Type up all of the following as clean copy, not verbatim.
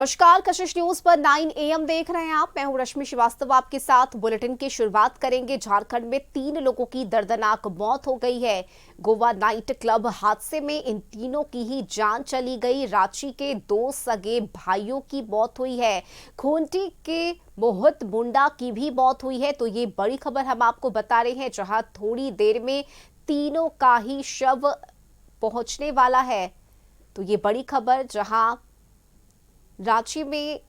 नमस्कार, कशिश न्यूज पर 9 AM देख रहे हैं आप। मैं हूं रश्मि श्रीवास्तव आपके साथ। बुलेटिन की शुरुआत करेंगे। झारखंड में 3 लोगों की दर्दनाक मौत हो गई है। गोवा नाइट क्लब हादसे में इन तीनों की ही जान चली गई। रांची के 2 सगे भाइयों की मौत हुई है। खूंटी के मोहित मुंडा की भी मौत हुई है। तो ये बड़ी खबर हम आपको बता रहे हैं, जहां थोड़ी देर में तीनों का ही शव पहुंचने वाला है। तो ये बड़ी खबर, जहां रांची में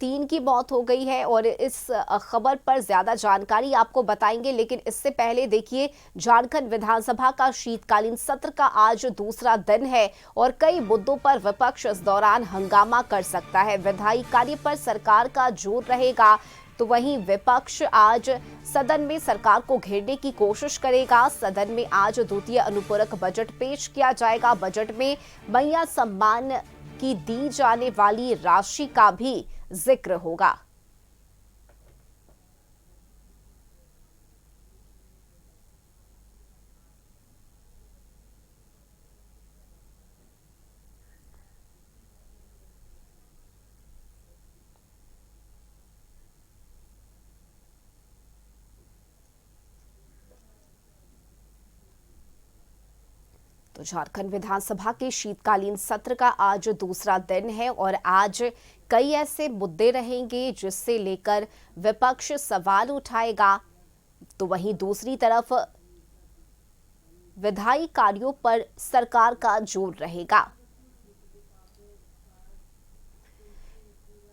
3 की मौत हो गई है और इस खबर पर ज्यादा जानकारी आपको बताएंगे। लेकिन इससे पहले देखिए, झारखंड विधानसभा का शीतकालीन सत्र का आज दूसरा दिन है और कई मुद्दों पर विपक्ष इस दौरान हंगामा कर सकता है। विधायी कार्य पर सरकार का जोर रहेगा, तो वहीं विपक्ष आज सदन में सरकार को घेरने की कोशिश करेगा। सदन में आज द्वितीय अनुपूरक बजट पेश किया जाएगा। बजट में मैया सम्मान की दी जाने वाली राशि का भी जिक्र होगा। तो झारखंड विधानसभा के शीतकालीन सत्र का आज दूसरा दिन है और आज कई ऐसे मुद्दे रहेंगे जिससे लेकर विपक्ष सवाल उठाएगा। तो वहीं दूसरी तरफ विधायी कार्यों पर सरकार का जोर रहेगा।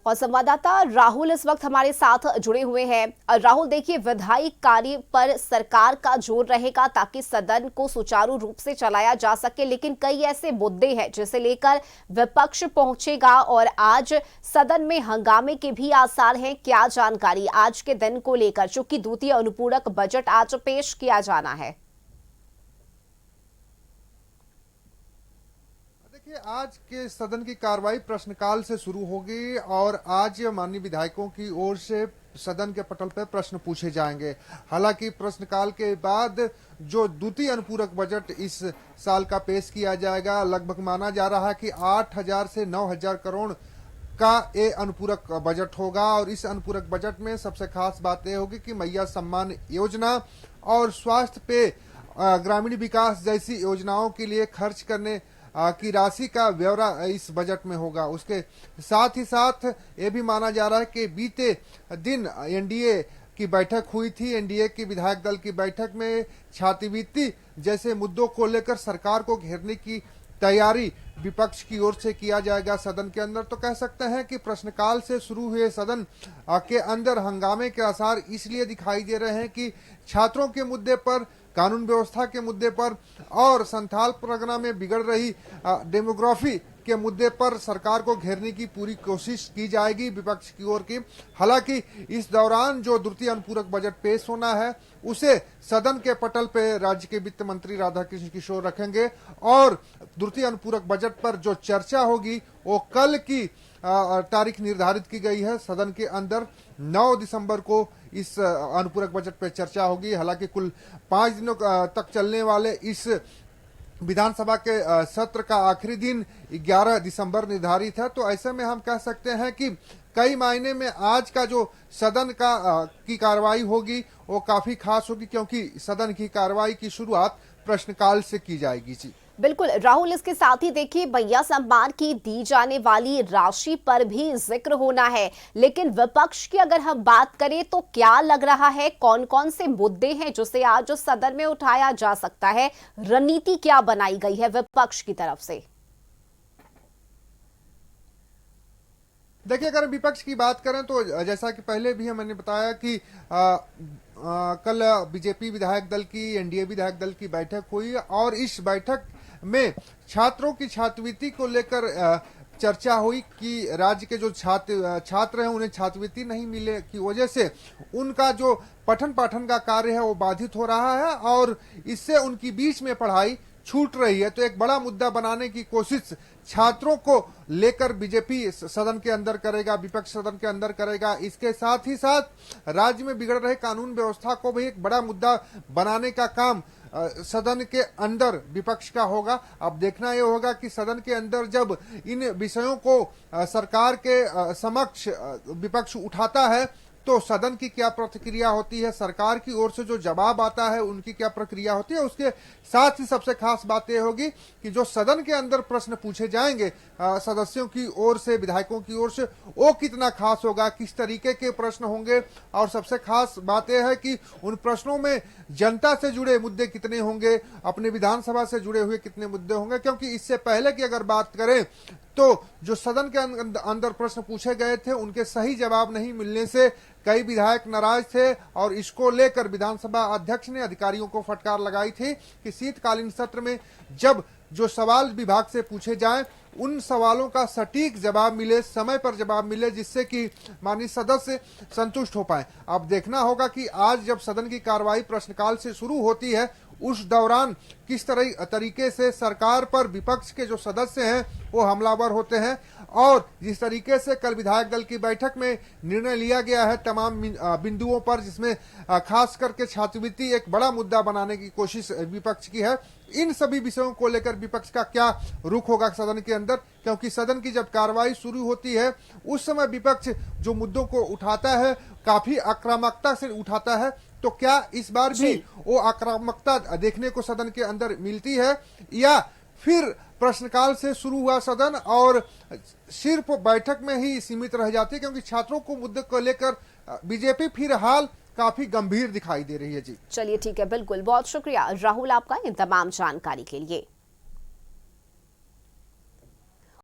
और संवाददाता राहुल इस वक्त हमारे साथ जुड़े हुए हैं। राहुल, देखिए, विधायी कार्य पर सरकार का जोर रहेगा ताकि सदन को सुचारू रूप से चलाया जा सके, लेकिन कई ऐसे मुद्दे हैं जिसे लेकर विपक्ष पहुंचेगा और आज सदन में हंगामे के भी आसार हैं। क्या जानकारी आज के दिन को लेकर, चूंकि द्वितीय अनुपूरक बजट आज पेश किया जाना है? आज के सदन की कार्रवाई प्रश्नकाल से शुरू होगी और आज माननीय विधायकों की ओर से सदन के पटल पर प्रश्न पूछे जाएंगे। हालांकि प्रश्नकाल के बाद जो द्वितीय अनुपूरक बजट इस साल का पेश किया जाएगा, लगभग माना जा रहा है कि 8,000 से 9,000 करोड़ का ये अनुपूरक बजट होगा। और इस अनुपूरक बजट में सबसे खास बात यह होगी कि मैया सम्मान योजना और स्वास्थ्य पे ग्रामीण विकास जैसी योजनाओं के लिए खर्च करने की राशि का ब्यौरा इस बजट में होगा। उसके साथ ही साथ ये भी माना जा रहा है कि बीते दिन एनडीए की बैठक हुई थी। एनडीए की विधायक दल की बैठक में छात्रवृत्ति जैसे मुद्दों को लेकर सरकार को घेरने की तैयारी विपक्ष की ओर से किया जाएगा सदन के अंदर। तो कह सकते हैं कि प्रश्नकाल से शुरू हुए सदन के अंदर हंगामे के आसार इसलिए दिखाई दे रहे हैं कि छात्रों के मुद्दे पर, कानून व्यवस्था के मुद्दे पर और संथाल परगना में बिगड़ रही डेमोग्राफी के मुद्दे पर सरकार को घेरने की पूरी कोशिश की जाएगी विपक्ष की ओर की। हालांकि इस दौरान जो द्वितीय अनुपूरक बजट पेश होना है उसे सदन के पटल पे राज्य के वित्त मंत्री राधाकृष्ण किशोर रखेंगे और द्वितीय अनुपूरक बजट पर जो चर्चा होगी वो कल की तारीख निर्धारित की गई है। सदन के अंदर 9 दिसंबर को इस अनुपूरक बजट पर चर्चा होगी। हालांकि कुल 5 दिनों तक चलने वाले इस विधानसभा के सत्र का आखिरी दिन 11 दिसंबर निर्धारित है। तो ऐसे में हम कह सकते हैं कि कई मायने में आज का जो सदन की कार्रवाई होगी वो काफी खास होगी, क्योंकि सदन की कार्रवाई की शुरुआत प्रश्नकाल से की जाएगी। जी बिल्कुल राहुल, इसके साथ ही देखिए, मैया सम्मान की दी जाने वाली राशि पर भी जिक्र होना है। लेकिन विपक्ष की अगर हम बात करें तो क्या लग रहा है, कौन कौन से मुद्दे हैं जिसे आज सदन में उठाया जा सकता है? रणनीति क्या बनाई गई है विपक्ष की तरफ से? देखिए, अगर विपक्ष की बात करें तो जैसा कि पहले भी मैंने बताया कि कल बीजेपी विधायक दल की, एनडीए विधायक दल की बैठक हुई और इस बैठक में छात्रों की छात्रवृत्ति को लेकर चर्चा हुई कि राज्य के जो छात्र हैं उन्हें छात्रवृत्ति नहीं मिले की वजह से उनका जो पठन पाठन का कार्य है वो बाधित हो रहा है और इससे उनकी बीच में पढ़ाई छूट रही है। तो एक बड़ा मुद्दा बनाने की कोशिश छात्रों को लेकर बीजेपी सदन के अंदर करेगा, विपक्ष सदन के अंदर करेगा। इसके साथ ही साथ राज्य में बिगड़ रहे कानून व्यवस्था को भी एक बड़ा मुद्दा बनाने का काम सदन के अंदर विपक्ष का होगा। अब देखना यह होगा कि सदन के अंदर जब इन विषयों को सरकार के समक्ष विपक्ष उठाता है तो सदन की क्या प्रतिक्रिया होती है, सरकार की ओर से जो जवाब आता है उनकी क्या प्रक्रिया होती है। उसके साथ ही सबसे खास बात यह होगी कि जो सदन के अंदर प्रश्न पूछे जाएंगे सदस्यों की ओर से, विधायकों की ओर से, वो कितना खास होगा, किस तरीके के प्रश्न होंगे। और सबसे खास बात यह है कि उन प्रश्नों में जनता से जुड़े मुद्दे कितने होंगे, अपने विधानसभा से जुड़े हुए कितने मुद्दे होंगे। क्योंकि इससे पहले की अगर बात करें तो जो सदन के अंदर प्रश्न पूछे गए थे उनके सही जवाब नहीं मिलने से कई विधायक नाराज थे और इसको लेकर विधानसभा अध्यक्ष ने अधिकारियों को फटकार लगाई थी कि शीतकालीन सत्र में जब जो सवाल विभाग से पूछे जाएं उन सवालों का सटीक जवाब मिले, समय पर जवाब मिले, जिससे कि माननीय सदस्य संतुष्ट हो पाए। अब देखना होगा कि आज जब सदन की कार्रवाई प्रश्नकाल से शुरू होती है उस दौरान किस तरीके से सरकार पर विपक्ष के जो सदस्य हैं वो हमलावर होते हैं। और जिस तरीके से कल विधायक दल की बैठक में निर्णय लिया गया है तमाम बिंदुओं पर, जिसमें खास करके छात्रवृत्ति एक बड़ा मुद्दा बनाने की कोशिश विपक्ष की है, इन सभी विषयों को लेकर विपक्ष का क्या रुख होगा सदन के अंदर। क्योंकि सदन की जब कार्रवाई शुरू होती है उस समय विपक्ष जो मुद्दों को उठाता है काफी आक्रामकता से उठाता है, तो क्या इस बार भी वो आक्रामकता देखने को सदन के अंदर मिलती है या फिर प्रश्नकाल से शुरू हुआ सदन और सिर्फ बैठक में ही सीमित रह जाती है। क्योंकि छात्रों को मुद्दे को लेकर बीजेपी फिलहाल काफी गंभीर दिखाई दे रही है। जी चलिए ठीक है, बिल्कुल, बहुत शुक्रिया राहुल आपका इन तमाम जानकारी के लिए।